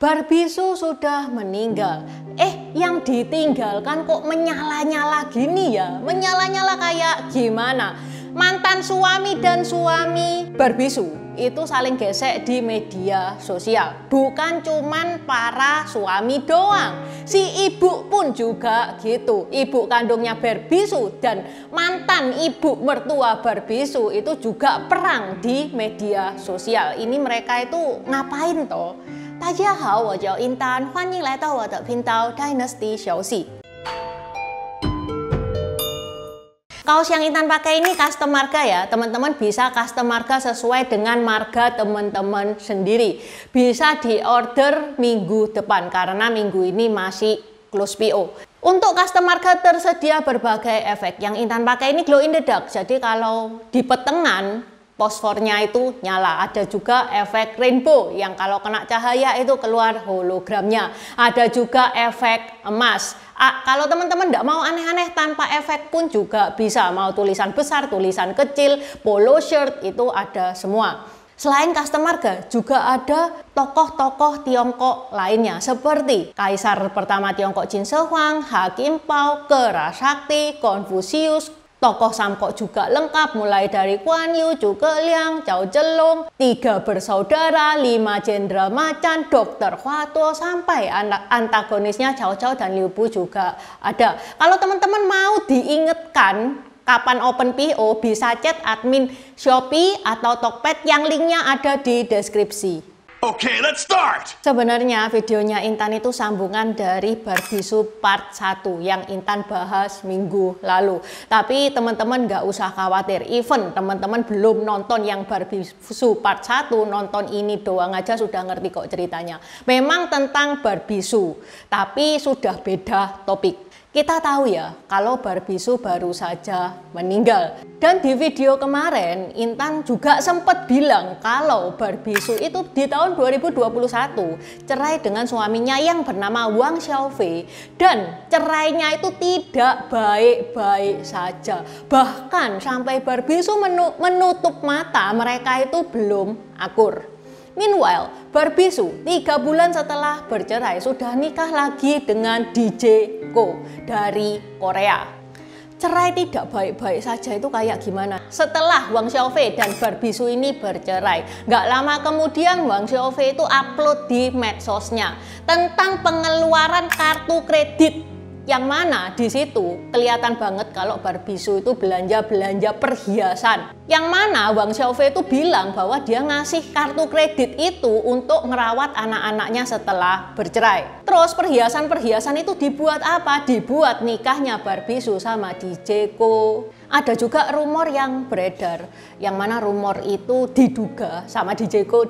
Barbisu sudah meninggal. Yang ditinggalkan kok menyala-nyala gini ya? Menyala-nyala kayak gimana? Mantan suami dan suami Barbisu itu saling gesek di media sosial. Bukan cuman para suami doang, si ibu pun juga gitu. Ibu kandungnya Barbisu dan mantan ibu mertua Barbisu itu juga perang di media sosial. Ini mereka itu ngapain toh? 大家好，我叫英丹，欢迎来到我的频道 Dynasty 消息。Kaos yang Intan pakai ini custom marga ya, teman-teman bisa custom marga sesuai dengan marga teman-teman sendiri. Bisa diorder minggu depan karena minggu ini masih close PO. Untuk custom marga tersedia berbagai efek. Yang Intan pakai ini glow in the dark, jadi kalau di petengan fosfornya itu nyala. Ada juga efek rainbow yang kalau kena cahaya itu keluar hologramnya. Ada juga efek emas. Kalau teman-teman tidak mau aneh-aneh tanpa efek pun juga bisa. Mau tulisan besar, tulisan kecil, polo shirt itu ada semua. Selain custom marga juga ada tokoh-tokoh Tiongkok lainnya seperti Kaisar pertama Tiongkok Qin Shi Huang, Hakim Pao, Kera Sakti, Konfusius. Tokoh Samkok juga lengkap mulai dari Guan Yu, Zhuge Liang, Zhao Zhelong, 3 bersaudara, 5 jenderal macan, Dr. Hua Tuo sampai anak antagonisnya Cao Cao dan Liu Bu juga ada. Kalau teman-teman mau diingatkan kapan open PO bisa chat admin Shopee atau Tokped yang linknya ada di deskripsi. Okay, let's start! Sebenarnya videonya Intan itu sambungan dari Barbisu part 1 yang Intan bahas minggu lalu. Tapi teman-teman nggak usah khawatir, even teman-teman belum nonton yang Barbisu part 1, nonton ini doang aja sudah ngerti kok ceritanya. Memang tentang Barbisu, tapi sudah beda topik. Kita tahu ya, kalau Barbisu baru saja meninggal. Dan di video kemarin, Intan juga sempat bilang kalau Barbisu itu di tahun 2021 cerai dengan suaminya yang bernama Wang Xiaofei. Dan cerainya itu tidak baik-baik saja. Bahkan sampai Barbisu menutup mata, mereka itu belum akur. Meanwhile, Barbisu 3 bulan setelah bercerai sudah nikah lagi dengan DJ Ko dari Korea. Cerai tidak baik-baik saja itu kayak gimana? Setelah Wang Xiaofei dan Barbisu ini bercerai, nggak lama kemudian Wang Xiaofei itu upload di medsosnya tentang pengeluaran kartu kredit. Yang mana di situ kelihatan banget kalau Barbisu itu belanja perhiasan. Yang mana Wang Xiaofei itu bilang bahwa dia ngasih kartu kredit itu untuk merawat anak-anaknya setelah bercerai. Terus perhiasan-perhiasan itu dibuat apa? Dibuat nikahnya Barbisu sama DJ Ko. Ada juga rumor yang beredar, yang mana rumor itu diduga sama DJ Ko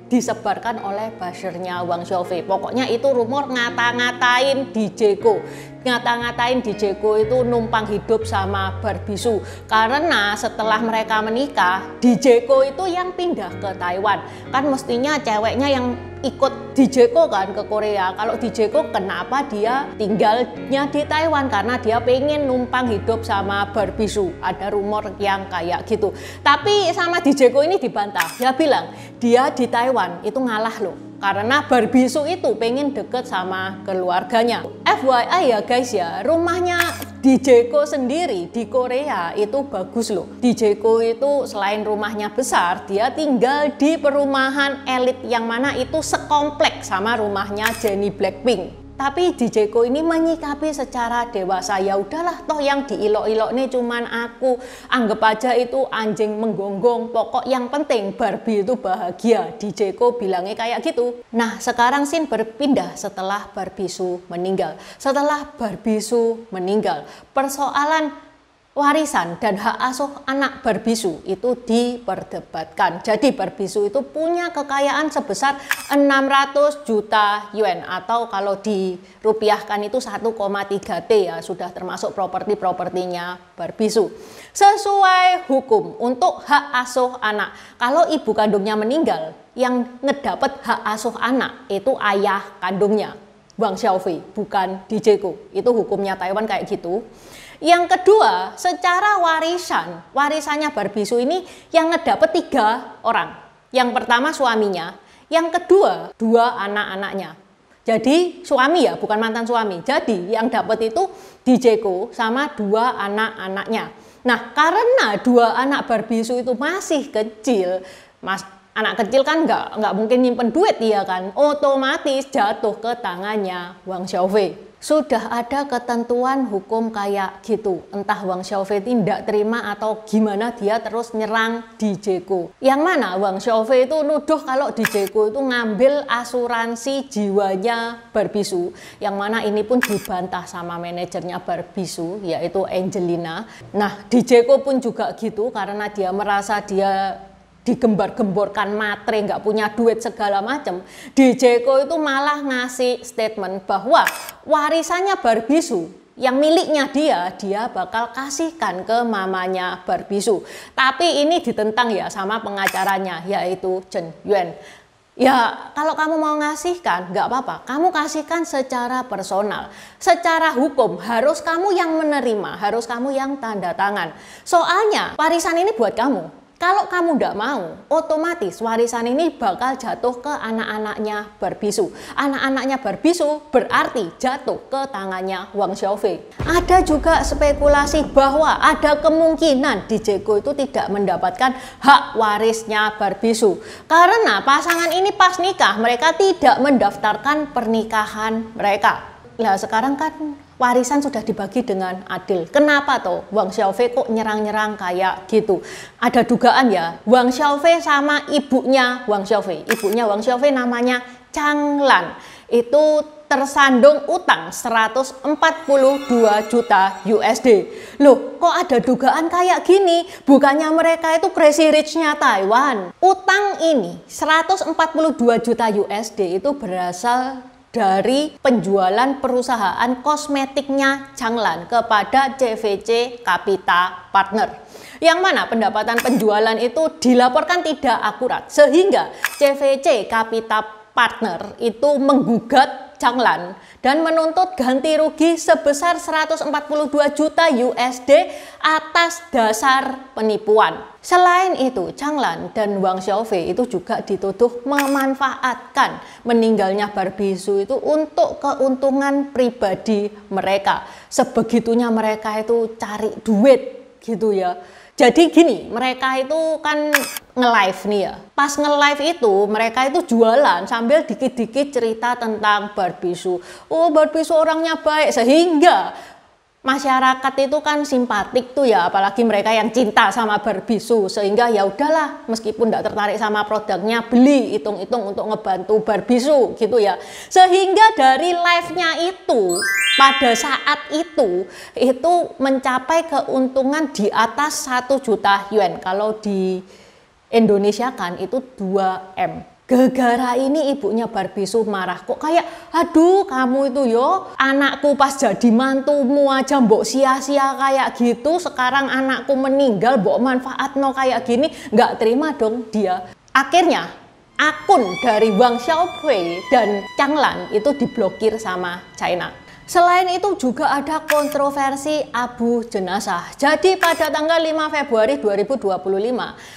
disebarkan oleh buzzernya Wang Xiaofei. Pokoknya itu rumor ngata-ngatain DJ Ko. Ngata-ngatain DJ Ko itu numpang hidup sama Barbisu. Karena setelah mereka menikah, DJ Ko itu yang pindah ke Taiwan. Kan mestinya ceweknya yang ikut DJ Ko kan ke Korea. Kalau DJ Ko kenapa dia tinggalnya di Taiwan? Karena dia pengen numpang hidup sama Barbisu. Ada rumor yang kayak gitu. Tapi sama DJ Ko ini dibantah. Dia bilang dia di Taiwan itu ngalah loh. Karena Barbisu itu pengen deket sama keluarganya. FYI ya guys ya, rumahnya DJ Ko sendiri di Korea itu bagus loh. DJ Ko itu selain rumahnya besar, dia tinggal di perumahan elit yang mana itu sekomplek sama rumahnya Jennie Blackpink. Tapi DJ Ko ini menyikapi secara dewasa. Ya udahlah, toh yang diilok-ilok nih cuman aku. Anggap aja itu anjing menggonggong. Pokok yang penting Barbie itu bahagia. DJ Ko bilangnya kayak gitu. Nah, sekarang scene berpindah setelah Barbisu meninggal. Setelah Barbisu meninggal, persoalan warisan dan hak asuh anak Barbisu itu diperdebatkan. Jadi Barbisu itu punya kekayaan sebesar 600 juta yuan atau kalau dirupiahkan itu 1,3 T ya, sudah termasuk properti-propertinya Barbisu. Sesuai hukum untuk hak asuh anak, kalau ibu kandungnya meninggal, yang ngedapat hak asuh anak itu ayah kandungnya, Wang Xiaofei, bukan DJ Ko. Itu hukumnya Taiwan kayak gitu. Yang kedua, secara warisannya Barbisu ini yang ngedapat 3 orang. Yang pertama suaminya, Yang kedua, 2 anak-anaknya. Jadi suami ya, bukan mantan suami. Jadi yang dapat itu Dijeko sama 2 anak-anaknya. Nah, karena 2 anak Barbisu itu masih kecil, anak kecil kan nggak mungkin nyimpen duit ya kan, otomatis jatuh ke tangannya Wang Xiaofei. Sudah ada ketentuan hukum kayak gitu, entah Wang Xiaofei tidak terima atau gimana dia terus nyerang Dijeko. Yang mana Wang Xiaofei itu nuduh kalau Dijeko itu ngambil asuransi jiwanya Barbisu, yang mana ini pun dibantah sama manajernya Barbisu yaitu Angelina. Nah, Dijeko pun juga gitu karena dia merasa dia digembar-gemborkan matre, nggak punya duit segala macam. Dijeko itu malah ngasih statement bahwa warisannya Barbisu yang miliknya dia bakal kasihkan ke mamanya Barbisu. Tapi ini ditentang ya sama pengacaranya yaitu Chen Yuan. Ya kalau kamu mau ngasihkan nggak apa-apa, kamu kasihkan secara personal. Secara hukum harus kamu yang menerima, harus kamu yang tanda tangan. Soalnya warisan ini buat kamu. Kalau kamu tidak mau, otomatis warisan ini bakal jatuh ke anak-anaknya Barbisu. Anak-anaknya Barbisu berarti jatuh ke tangannya Wang Xiaofei. Ada juga spekulasi bahwa ada kemungkinan Dijeko itu tidak mendapatkan hak warisnya Barbisu. Karena pasangan ini pas nikah, mereka tidak mendaftarkan pernikahan mereka. Nah sekarang kan warisan sudah dibagi dengan adil. Kenapa toh Wang Xiaofei kok nyerang-nyerang kayak gitu? Ada dugaan ya, Wang Xiaofei sama ibunya Wang Xiaofei. Ibunya Wang Xiaofei namanya Chang Lan. Itu tersandung utang 142 juta USD. Loh, kok ada dugaan kayak gini? Bukannya mereka itu crazy rich-nya Taiwan. Utang ini 142 juta USD itu berasal dari penjualan perusahaan kosmetiknya Chang Lan kepada CVC Capital Partner. Yang mana pendapatan penjualan itu dilaporkan tidak akurat sehingga CVC Capital Partner itu menggugat Chang Lan dan menuntut ganti rugi sebesar 142 juta USD atas dasar penipuan. Selain itu, Chang Lan dan Wang Xiaofei itu juga dituduh memanfaatkan meninggalnya Barbisu itu untuk keuntungan pribadi mereka. Sebegitunya mereka itu cari duit gitu ya. Jadi gini, mereka itu kan nge-live nih ya. Pas nge-live itu mereka itu jualan sambil dikit-dikit cerita tentang Barbisu. Oh, Barbisu orangnya baik, sehingga masyarakat itu kan simpatik tuh ya, apalagi mereka yang cinta sama Barbisu, sehingga ya udahlah meskipun tidak tertarik sama produknya beli, hitung-hitung untuk ngebantu Barbisu gitu ya. Sehingga dari live-nya itu pada saat itu mencapai keuntungan di atas 1 juta yuan. Kalau di Indonesia kan itu 2M. Gara-gara ini ibunya Barbisu marah, kok kayak aduh kamu itu yo anakku pas jadi mantumu aja mbok sia-sia kayak gitu, sekarang anakku meninggal mbok manfaatno kayak gini, nggak terima dong dia. Akhirnya akun dari Wang Xiaofei dan Chang Lan itu diblokir sama China. Selain itu juga ada kontroversi abu jenazah. Jadi pada tanggal 5 Februari 2025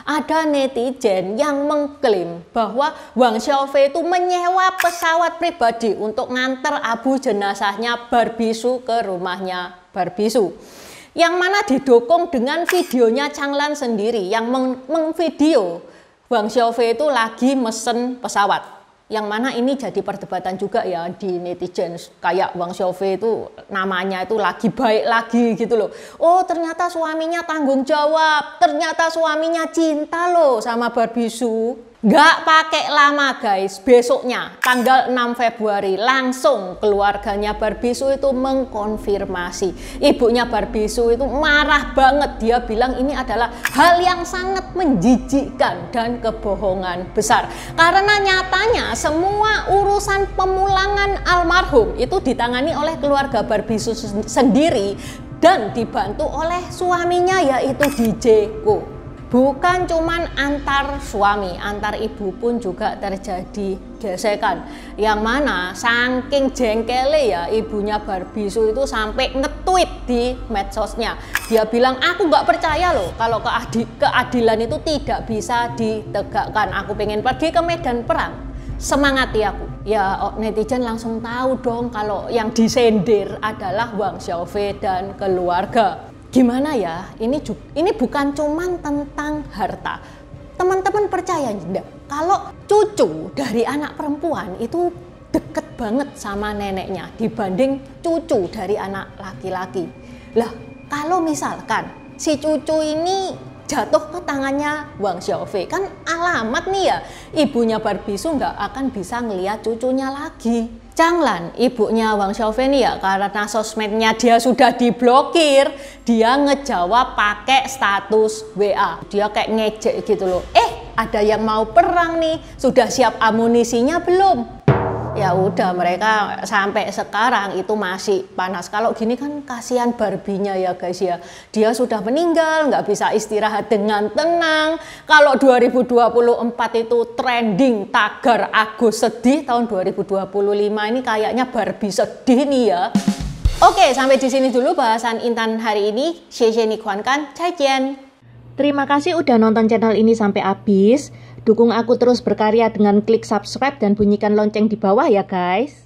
ada netizen yang mengklaim bahwa Wang Xiaofei itu menyewa pesawat pribadi untuk nganter abu jenazahnya Barbisu ke rumahnya Barbisu. Yang mana didukung dengan videonya Chang Lan sendiri yang mengvideo Wang Xiaofei itu lagi mesen pesawat. Yang mana ini jadi perdebatan juga ya di netizen, kayak Wang Xiaofei itu namanya itu lagi baik lagi gitu loh. Oh ternyata suaminya tanggung jawab, ternyata suaminya cinta loh sama Barbisu. Nggak pakai lama guys, besoknya tanggal 6 Februari langsung keluarganya Barbisu itu mengkonfirmasi. Ibunya Barbisu itu marah banget, dia bilang ini adalah hal yang sangat menjijikkan dan kebohongan besar. Karena nyatanya semua urusan pemulangan almarhum itu ditangani oleh keluarga Barbisu sendiri dan dibantu oleh suaminya yaitu Dijeko. Bukan cuman antar suami, antar ibu pun juga terjadi gesekan. Yang mana saking jengkele ya ibunya Barbisu itu sampai nge-tweet di medsosnya. Dia bilang aku nggak percaya loh kalau keadilan itu tidak bisa ditegakkan. Aku pengen pergi ke medan perang. Semangat ya aku. Ya netizen langsung tahu dong kalau yang disendir adalah Wang Xiaofei dan keluarga. Gimana ya? Ini bukan cuman tentang harta. Teman-teman percaya enggak? Kalau cucu dari anak perempuan itu deket banget sama neneknya dibanding cucu dari anak laki-laki. Lah, kalau misalkan si cucu ini jatuh ke tangannya Wang Xiaofei, kan alamat nih ya, ibunya Barbisu nggak akan bisa ngelihat cucunya lagi. Changlan, ibunya Wang Xiaofei nih ya, karena sosmednya dia sudah diblokir, dia ngejawab pakai status WA. Dia kayak ngejek gitu loh. Ada yang mau perang nih, sudah siap amunisinya belum? Ya udah, mereka sampai sekarang itu masih panas. Kalau gini kan kasihan Barbinya ya guys ya. Dia sudah meninggal, nggak bisa istirahat dengan tenang. Kalau 2024 itu trending tagar Agus sedih, tahun 2025 ini kayaknya Barbie sedih nih ya. Oke, sampai di sini dulu bahasan Intan hari ini. Xie ni kuan kan, zaijian. Terima kasih udah nonton channel ini sampai habis. Dukung aku terus berkarya dengan klik subscribe dan bunyikan lonceng di bawah ya guys.